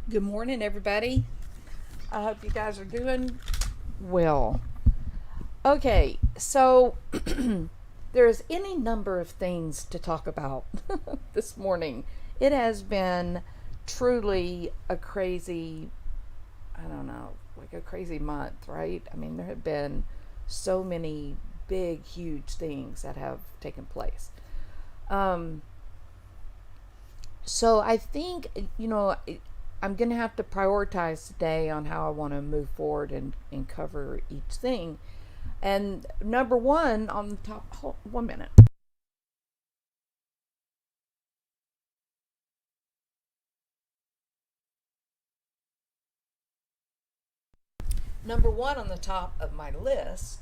Good morning, everybody. I hope you guys are doing well. Okay, so there's any number of things to talk about this morning. It has been truly a crazy, I don't know, like a crazy month, right? I mean, there have been so many big, huge things that have taken place. Um, so I think, I'm going to have to prioritize today on how I want to move forward and cover each thing. And number one on the top, hold, 1 minute. Number one on the top of my list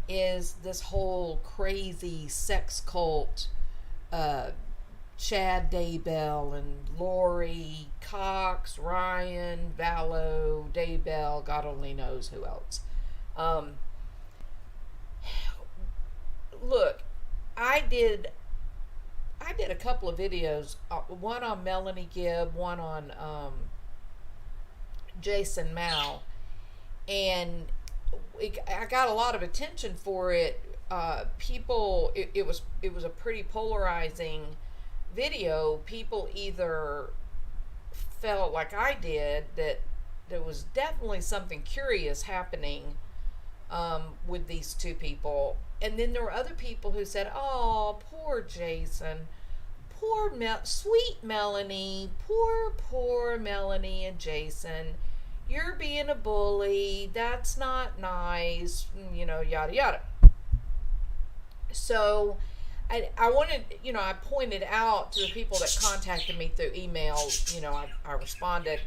is this whole crazy sex cult, uh, Chad Daybell and Lori, Cox, Ryan, Vallow, Daybell, God only knows who else. Um, Look, I did I did a couple of videos, one on Melanie Gibb, one on Jason Mao, and I got a lot of attention for it. It was a pretty polarizing video. People either felt like I did that there was definitely something curious happening with these two people, and then there were other people who said, "Oh, poor Jason, sweet Melanie, poor Melanie and Jason. You're being a bully. That's not nice." Yada yada. So I wanted, I pointed out to the people that contacted me through email, I responded,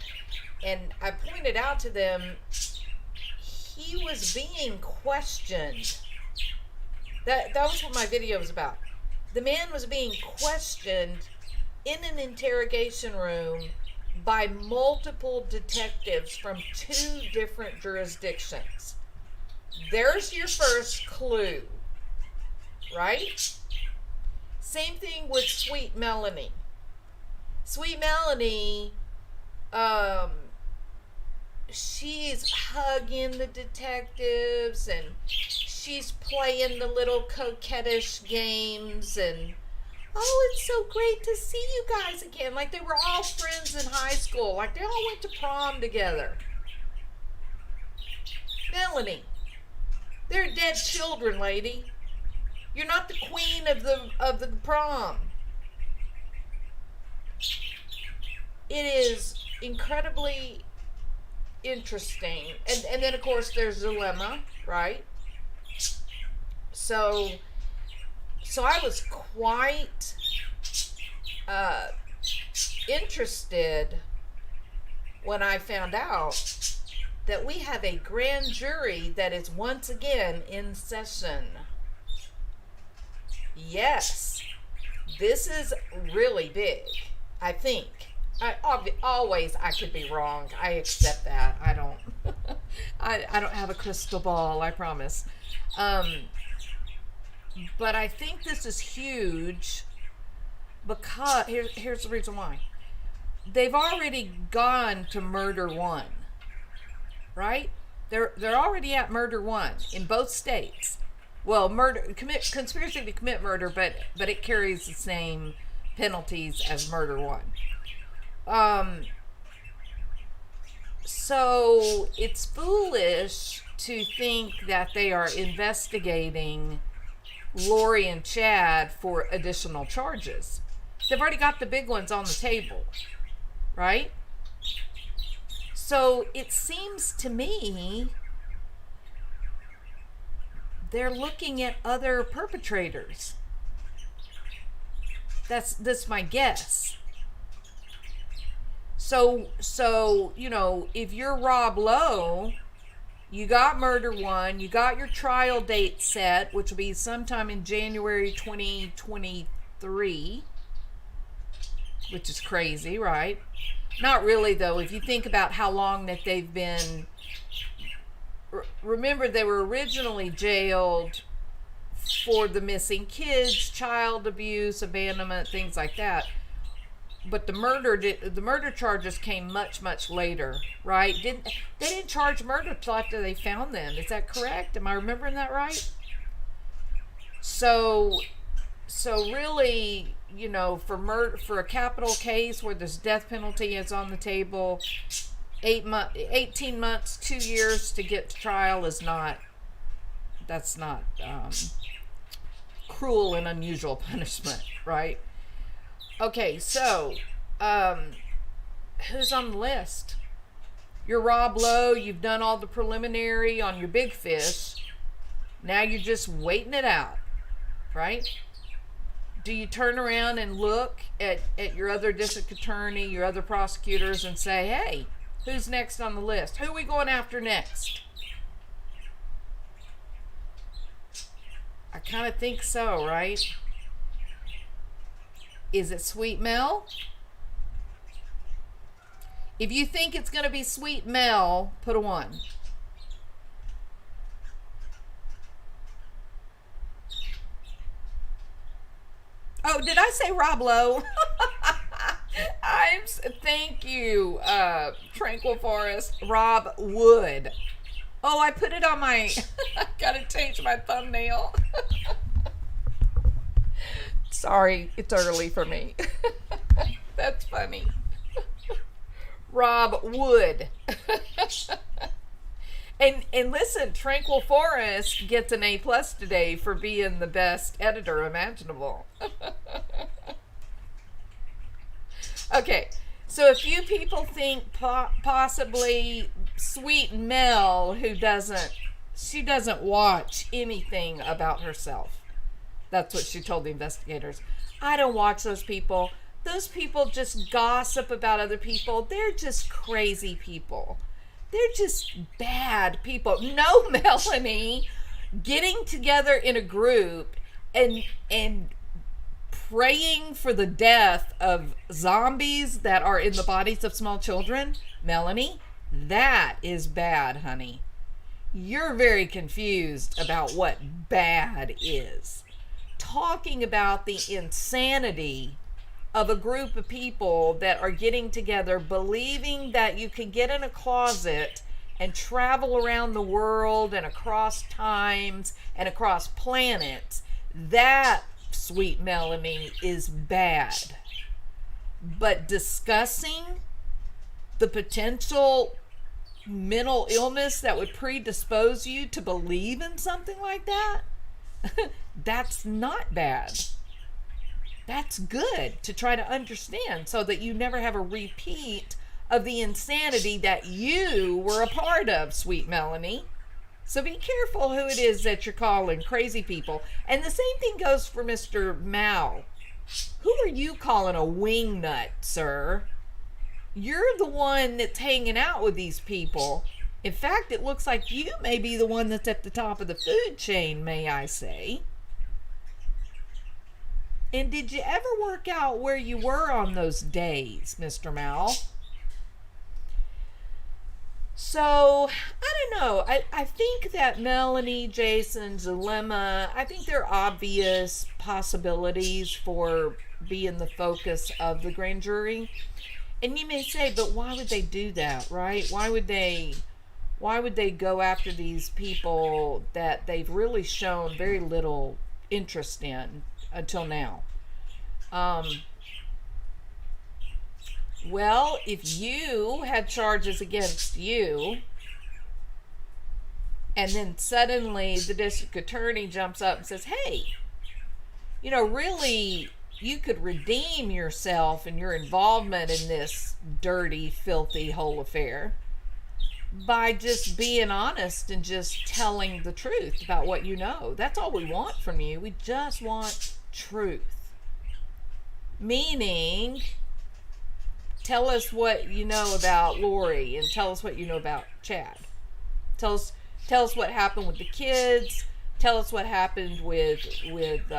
and I pointed out to them he was being questioned. That was what my video was about. The man was being questioned in an interrogation room by multiple detectives from two different jurisdictions. There's your first clue, right? Same thing with Sweet Melanie. Sweet Melanie, she's hugging the detectives and she's playing the little coquettish games, and oh, it's so great to see you guys again. Like they were all friends in high school. Like they all went to prom together. Melanie, they're dead children, lady. You're not the queen of the prom. It is incredibly interesting. And then of course there's dilemma, right? So I was quite uh, interested when I found out that we have a grand jury that is once again in session. Yes, this is really big, I think. Always I could be wrong. I accept that. I don't I don't have a crystal ball, I promise. But I think this is huge because here's the reason why. They've already gone to murder one, right? They're already at murder one in both states. Well, conspiracy to commit murder, but it carries the same penalties as murder one. Um, so it's foolish to think that they are investigating Lori and Chad for additional charges. They've already got the big ones on the table, right? So it seems to me they're looking at other perpetrators. That's my guess. So if you're Rob Lowe, you got murder one, you got your trial date set, which will be sometime in January 2023, which is crazy, right? Not really, though. If you think about how long that they've been, remember they were originally jailed for the missing kids, child abuse, abandonment, things like that. but the murder charges came much later, right? They didn't charge murder till after they found them. Is that correct? Am I remembering that right? So really, for a capital case where this death penalty is on the table, 18 months, 2 years to get to trial is not. That's not cruel and unusual punishment, right? Okay, so who's on the list? You're Rob Lowe. You've done all the preliminary on your big fish. Now you're just waiting it out, right? Do you turn around and look at your other district attorney, your other prosecutors, and say, hey, who's next on the list? Who are we going after next? I kind of think so, right? Is it Sweet Mel? If you think it's going to be Sweet Mel, put a 1. Oh, did I say Rob Lowe? Thank you, Tranquil Forest. Rob Wood. Oh, I put it on my... I gotta change my thumbnail. Sorry, it's early for me. That's funny. Rob Wood. And listen, Tranquil Forest gets an A+ today for being the best editor imaginable. Okay, so a few people think possibly Sweet Mel, she doesn't watch anything about herself. That's what she told the investigators. I don't watch those people. Those people just gossip about other people. They're just crazy people. They're just bad people. No, Melanie, getting together in a group and praying for the death of zombies that are in the bodies of small children, Melanie, that is bad, honey. You're very confused about what bad is. Talking about the insanity of a group of people that are getting together, believing that you can get in a closet and travel around the world and across times and across planets, that, Sweet Melanie, is bad. But discussing the potential mental illness that would predispose you to believe in something like that, that's not bad. That's good to try to understand so that you never have a repeat of the insanity that you were a part of, Sweet Melanie. So be careful who it is that you're calling crazy people. And the same thing goes for Mr. Mao. Who are you calling a wingnut, sir? You're the one that's hanging out with these people. In fact, it looks like you may be the one that's at the top of the food chain, may I say. And did you ever work out where you were on those days, Mr. Mao? So, I don't know. I think that Melanie, Jason's dilemma, I think there are obvious possibilities for being the focus of the grand jury. And you may say, but why would they do that, right? Why would they go after these people that they've really shown very little interest in until now? Well, if you had charges against you, and then suddenly the district attorney jumps up and says, hey, really, you could redeem yourself and your involvement in this dirty, filthy whole affair by just being honest and just telling the truth about what you know. That's all we want from you. We just want truth. Meaning, tell us what you know about Lori and tell us what you know about Chad. Tell us what happened with the kids. Tell us what happened with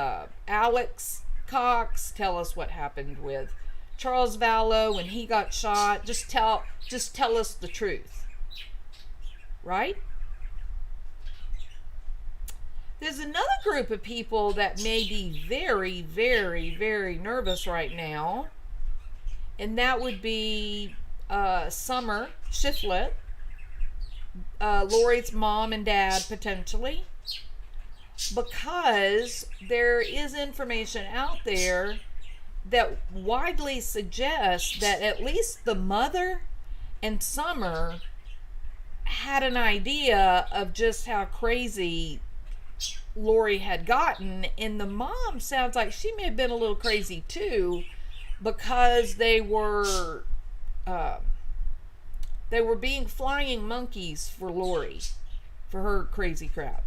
Alex Cox. Tell us what happened with Charles Vallow when he got shot. Just tell us the truth. Right? There's another group of people that may be very, very, very nervous right now. and that would be Summer Shiflett, Lori's mom and dad, potentially, because there is information out there that widely suggests that at least the mother and Summer had an idea of just how crazy Lori had gotten, and the mom sounds like she may have been a little crazy too, because they were being flying monkeys for Lori, for her crazy crap.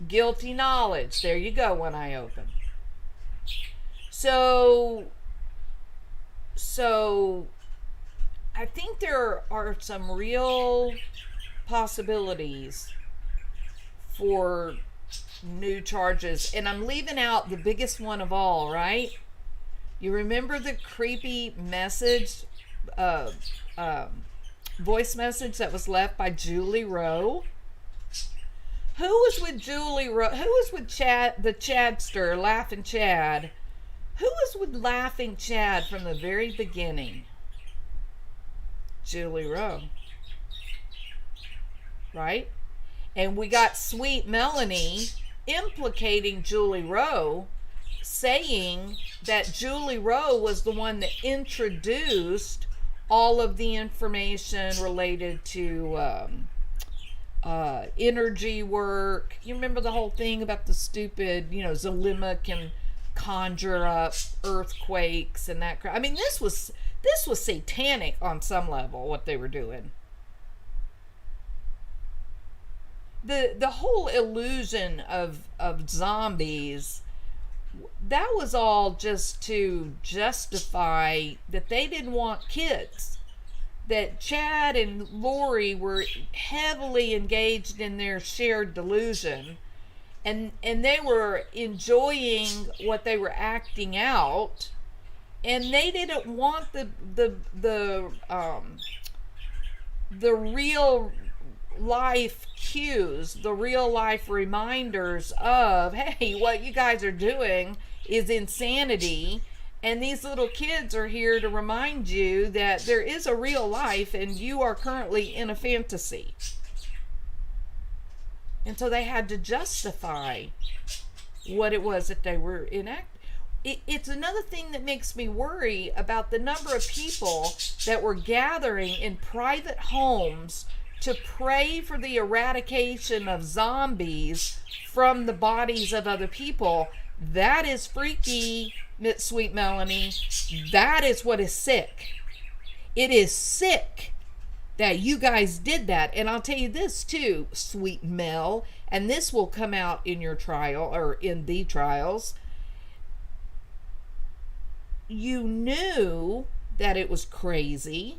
Guilty knowledge. There you go, one eye open. So I think there are some real possibilities for new charges, and I'm leaving out the biggest one of all, right? You remember the creepy message, voice message that was left by Julie Rowe? Who was with Julie Rowe? Who was with Chad, the Chadster, Laughin' Chad? Who was with Laughing Chad from the very beginning? Julie Rowe. Right? And we got Sweet Melanie implicating Julie Rowe, saying that Julie Rowe was the one that introduced all of the information related to energy work. You remember the whole thing about the stupid, Zalima can conjure up earthquakes and that crap. I mean, this was satanic on some level, what they were doing. The whole illusion of zombies, that was all just to justify that they didn't want kids. That Chad and Lori were heavily engaged in their shared delusion, and they were enjoying what they were acting out, and they didn't want the real life cues, the real life reminders of, hey, what you guys are doing is insanity, and these little kids are here to remind you that there is a real life and you are currently in a fantasy. And so they had to justify what it was that they were enacting. It's another thing that makes me worry about the number of people that were gathering in private homes to pray for the eradication of zombies from the bodies of other people. That is freaky, Sweet Melanie. That is what is sick. It is sick that you guys did that. And I'll tell you this too, Sweet Mel, and this will come out in your trial, or in the trials. You knew that it was crazy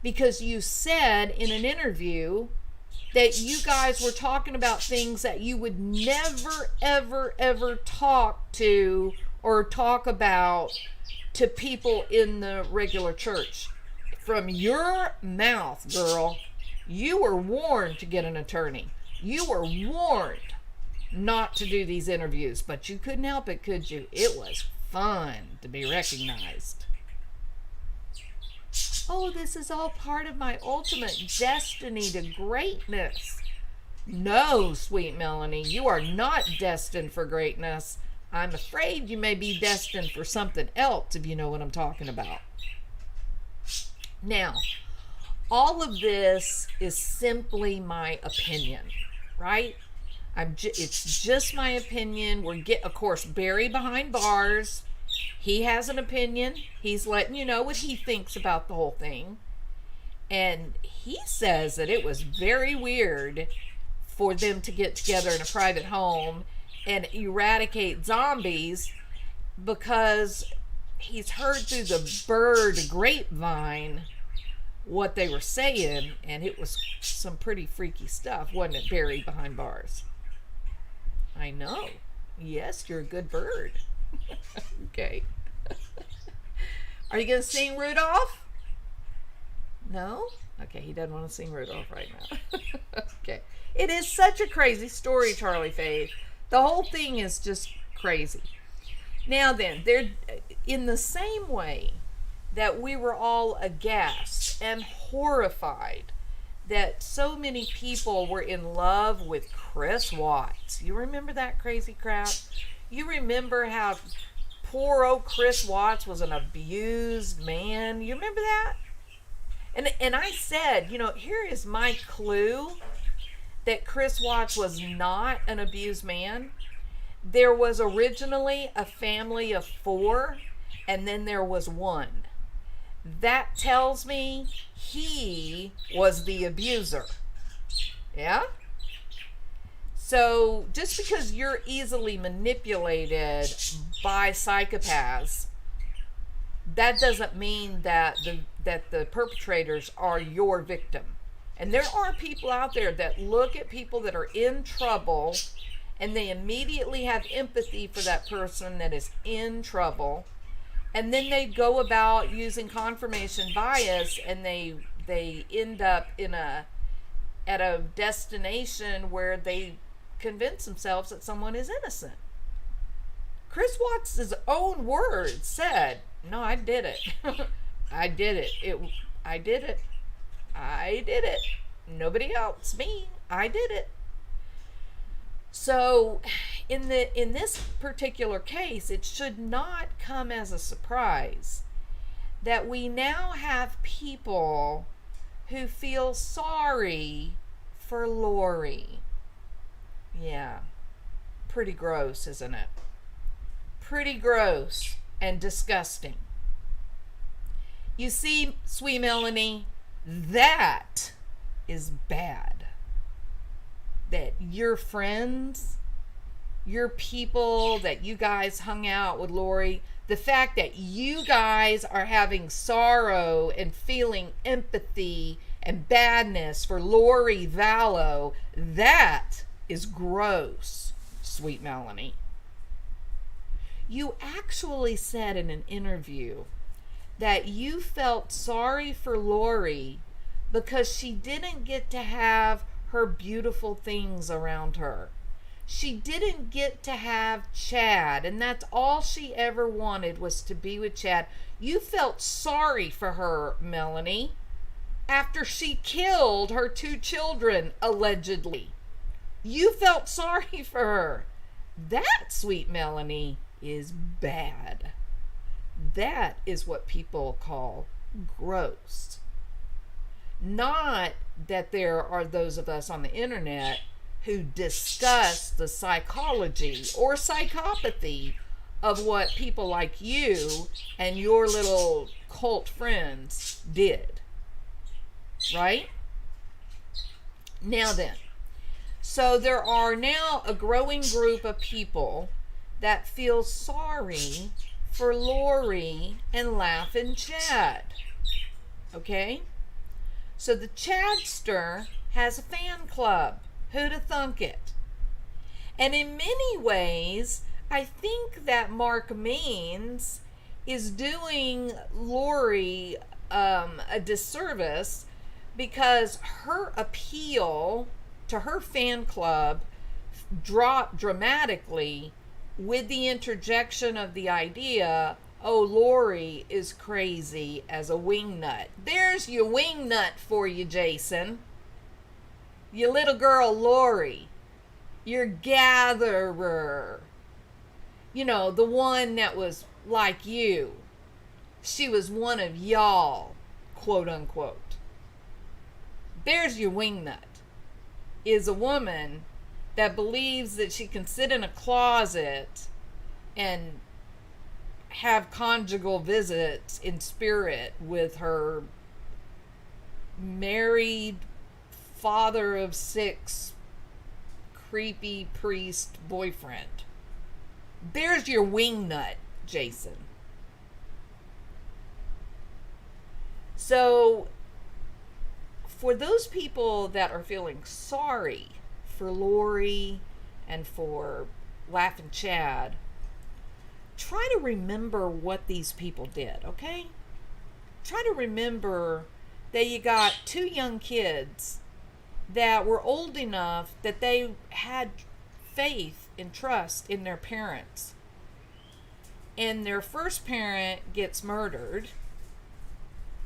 because you said in an interview that you guys were talking about things that you would never, ever, ever talk to or talk about to people in the regular church. From your mouth, girl, you were warned to get an attorney. You were warned not to do these interviews, but you couldn't help it, could you? It was fun to be recognized. Oh, this is all part of my ultimate destiny to greatness. No, Sweet Melanie, you are not destined for greatness. I'm afraid you may be destined for something else, if you know what I'm talking about. Now, all of this is simply my opinion, right? It's just my opinion. Of course, Barry behind bars. He has an opinion. He's letting you know what he thinks about the whole thing. And he says that it was very weird for them to get together in a private home and eradicate zombies, because he's heard through the bird grapevine what they were saying, and it was some pretty freaky stuff, wasn't it, Barry behind bars? I know. Yes, you're a good bird. Okay. Are you going to sing Rudolph? No? Okay, he doesn't want to sing Rudolph right now. Okay. It is such a crazy story, Charlie Faith. The whole thing is just crazy. Now then, in the same way that we were all aghast and horrified that so many people were in love with Chris Watts. You remember that crazy crap? You remember how poor old Chris Watts was an abused man? You remember that? And I said, here is my clue that Chris Watts was not an abused man. There was originally a family of 4, and then there was 1. That tells me he was the abuser. Yeah? So just because you're easily manipulated by psychopaths, that doesn't mean that the perpetrators are your victim. And there are people out there that look at people that are in trouble and they immediately have empathy for that person that is in trouble. And then they go about using confirmation bias, and they end up at a destination where they convince themselves that someone is innocent. Chris Watts' own words said, "No, I did it. I did it. I did it. I did it. Nobody else. Me. I did it." So, in this particular case, it should not come as a surprise that we now have people who feel sorry for Lori. Yeah, pretty gross, isn't it? Pretty gross and disgusting. You see, sweet Melanie, that is bad. That your friends, your people, that you guys hung out with Lori, the fact that you guys are having sorrow and feeling empathy and badness for Lori Vallow, that is gross, sweet Melanie. You actually said in an interview that you felt sorry for Lori because she didn't get to have her beautiful things around her. She didn't get to have Chad, and that's all she ever wanted, was to be with Chad. You felt sorry for her, Melanie, after she killed her 2 children, allegedly. You felt sorry for her. That, sweet Melanie, is bad. That is what people call gross. Not that there are those of us on the internet who discuss the psychology or psychopathy of what people like you and your little cult friends did. Right? Now then, so there are now a growing group of people that feel sorry for Lori and Laughin Chad. Okay? So the Chadster has a fan club. Who'd have thunk it? And in many ways, I think that Mark Means is doing Lori a disservice, because her appeal to her fan club dropped dramatically with the interjection of the idea, oh, Lori is crazy as a wingnut. There's your wingnut for you, Jason. Your little girl, Lori. Your gatherer. You know, the one that was like you. She was one of y'all, quote unquote. There's your wingnut. Is a woman that believes that she can sit in a closet and have conjugal visits in spirit with her married father of 6 creepy priest boyfriend. There's your wingnut, Jason. So, for those people that are feeling sorry for Lori and for Laughin Chad, try to remember what these people did, okay? Try to remember that you got 2 young kids that were old enough that they had faith and trust in their parents. and their first parent gets murdered,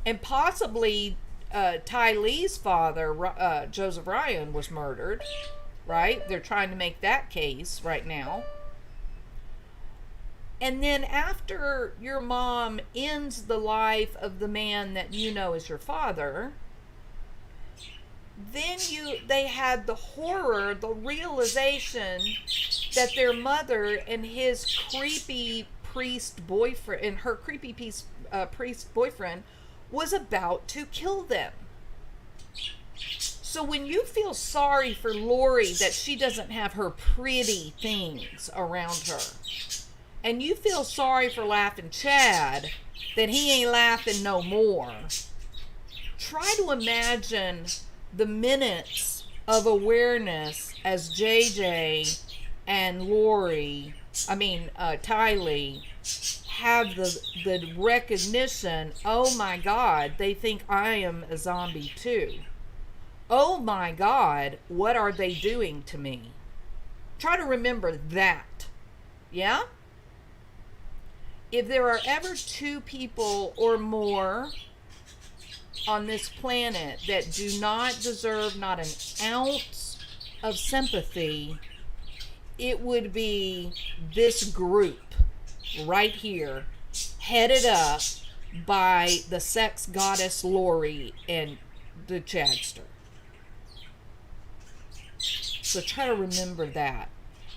and possibly Ty Lee's father, Joseph Ryan, was murdered, right? They're trying to make that case right now. And then after your mom ends the life of the man that you know is your father, then they had the horror, the realization that their mother and his creepy priest boyfriend and her creepy priest boyfriend was about to kill them. So when you feel sorry for Lori that she doesn't have her pretty things around her, and you feel sorry for Laughin' Chad that he ain't laughing no more, try to imagine the minutes of awareness as JJ and Ty Lee have the recognition, oh my God, they think I am a zombie too. Oh my God, what are they doing to me? Try to remember that. Yeah? If there are ever two people or more on this planet that do not deserve not an ounce of sympathy, it would be this group right here, headed up by the sex goddess Lori and the Chadster. So try to remember that.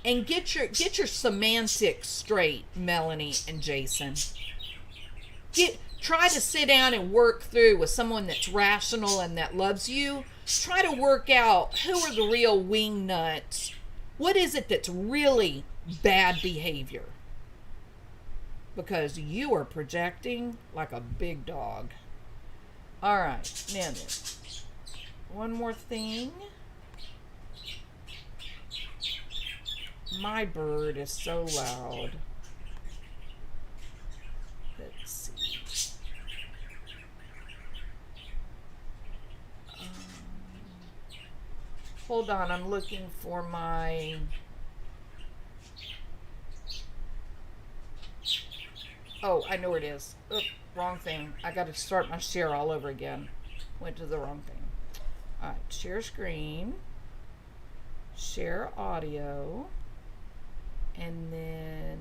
And get your semantics straight, Melanie and Jason. Try to sit down and work through with someone that's rational and that loves you. Try to work out who are the real wing nuts. What is it that's really bad behavior? Because you are projecting like a big dog. All right, now then. One more thing. My bird is so loud. Let's see. Hold on, I'm looking for my... Oh, I know where it is. Oop, wrong thing. I got to start my share all over again. Went to the wrong thing. All right, share screen. Share audio. And then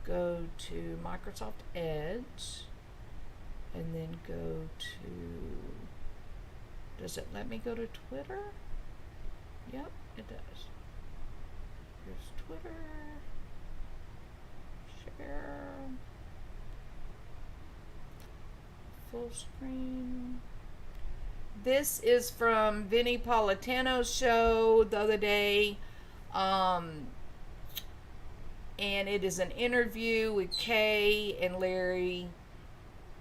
go to Microsoft Edge. And then go to... Does it let me go to Twitter? Yep, it does. Here's Twitter. Share. Full screen. This is from Vinnie Politan's show the other day. And it is an interview with Kay and Larry.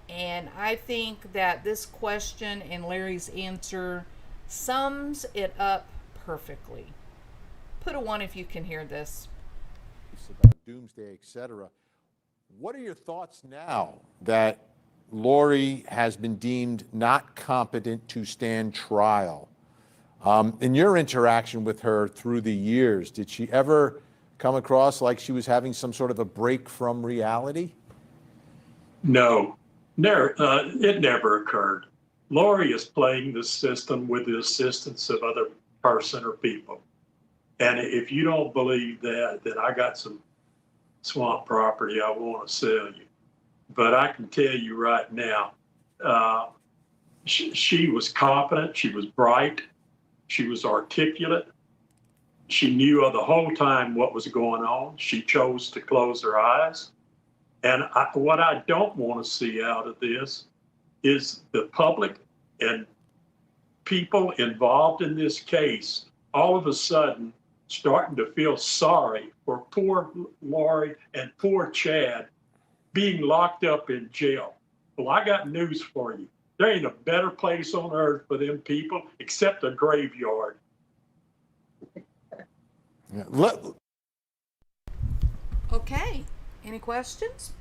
And I think that this question and Larry's answer sums it up perfectly. Put a 1 if you can hear this. About doomsday, etc. What are your thoughts now that Lori has been deemed not competent to stand trial? In your interaction with her through the years, did she ever come across like she was having some sort of a break from reality? No, never. It never occurred. Lori is playing the system with the assistance of other person or people. And if you don't believe that, then I got some swamp property I want to sell you. But I can tell you right now, she was competent, she was bright, she was articulate. She knew the whole time what was going on. She chose to close her eyes. And what I don't want to see out of this is the public and people involved in this case all of a sudden starting to feel sorry for poor Lori and poor Chad being locked up in jail. Well, I got news for you. There ain't a better place on earth for them people except a graveyard. Yeah. Okay. Any questions?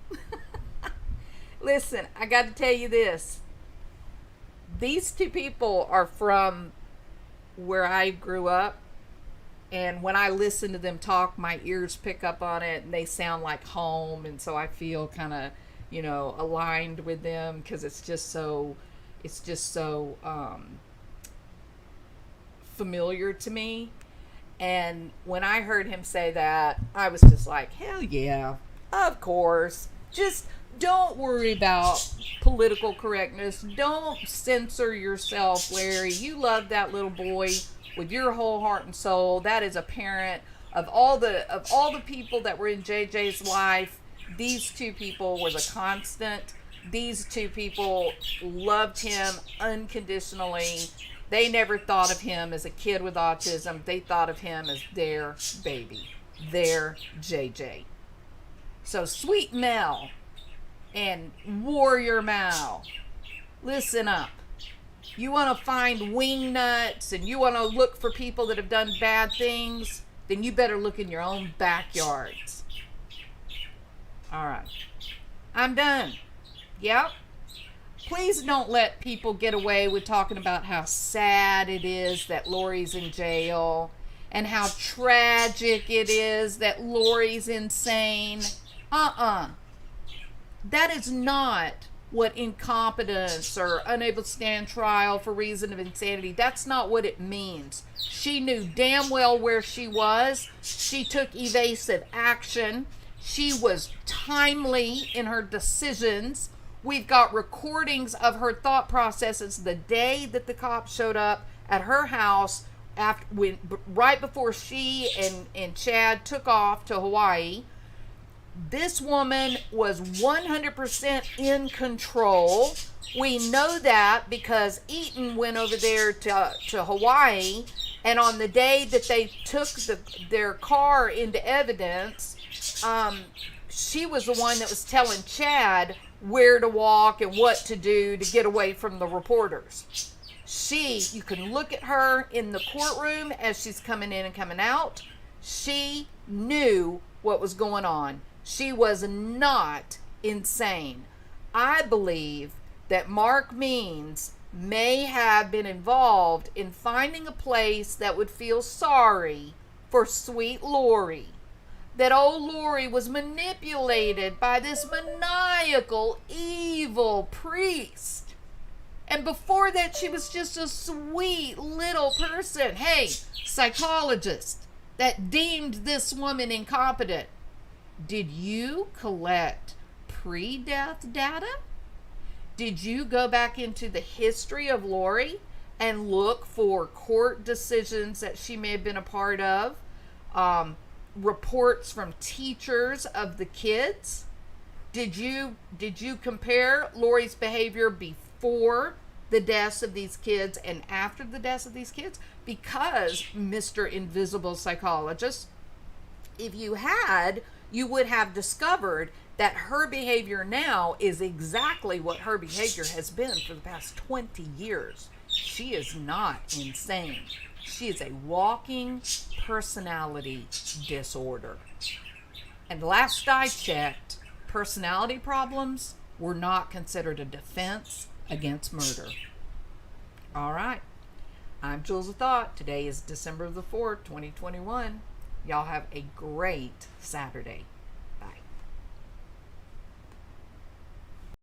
Listen, I got to tell you this. These two people are from where I grew up, And when I listen to them talk, my ears pick up on it, and they sound like home, and so I feel kind of, aligned with them, because it's just so familiar to me. And when I heard him say that, I was just like, hell yeah, of course. Just don't worry about political correctness. Don't censor yourself, Larry. You love that little boy with your whole heart and soul. That is apparent. Of all the people that were in JJ's life, these two people were the constant. These two people loved him unconditionally. They never thought of him as a kid with autism. They thought of him as their baby, their JJ. So Sweet Mel and Warrior Mal, listen up. You want to find wing nuts and you want to look for people that have done bad things, then you better look in your own backyards. All right. I'm done. Yep. Please don't let people get away with talking about how sad it is that Lori's in jail and how tragic it is that Lori's insane. That is not what incompetence or unable to stand trial for reason of insanity, that's not what it means. She knew damn well where she was. She took evasive action. She was timely in her decisions. We've got recordings of her thought processes the day that the cops showed up at her house right before she and Chad took off to Hawaii. This woman was 100% in control. We know that because Eaton went over there to Hawaii, and on the day that they took their car into evidence, she was the one that was telling Chad where to walk and what to do to get away from the reporters. You can look at her in the courtroom as she's coming in and coming out. She knew what was going on. She was not insane. I believe that Mark Means may have been involved in finding a place that would feel sorry for sweet Lori. That old Lori was manipulated by this maniacal, evil priest. And before that, she was just a sweet little person. Hey, psychologist that deemed this woman incompetent. Did you collect pre-death data? Did you go back into the history of Lori and look for court decisions that she may have been a part of? Reports from teachers of the kids? Did you compare Lori's behavior before the deaths of these kids and after the deaths of these kids? Because, Mr. Invisible Psychologist, if you had, you would have discovered that her behavior now is exactly what her behavior has been for the past 20 years. She is not insane. She is a walking personality disorder. And last I checked, personality problems were not considered a defense against murder. All right. I'm Jules of Thought. Today is December the 4th, 2021. Y'all have a great Saturday.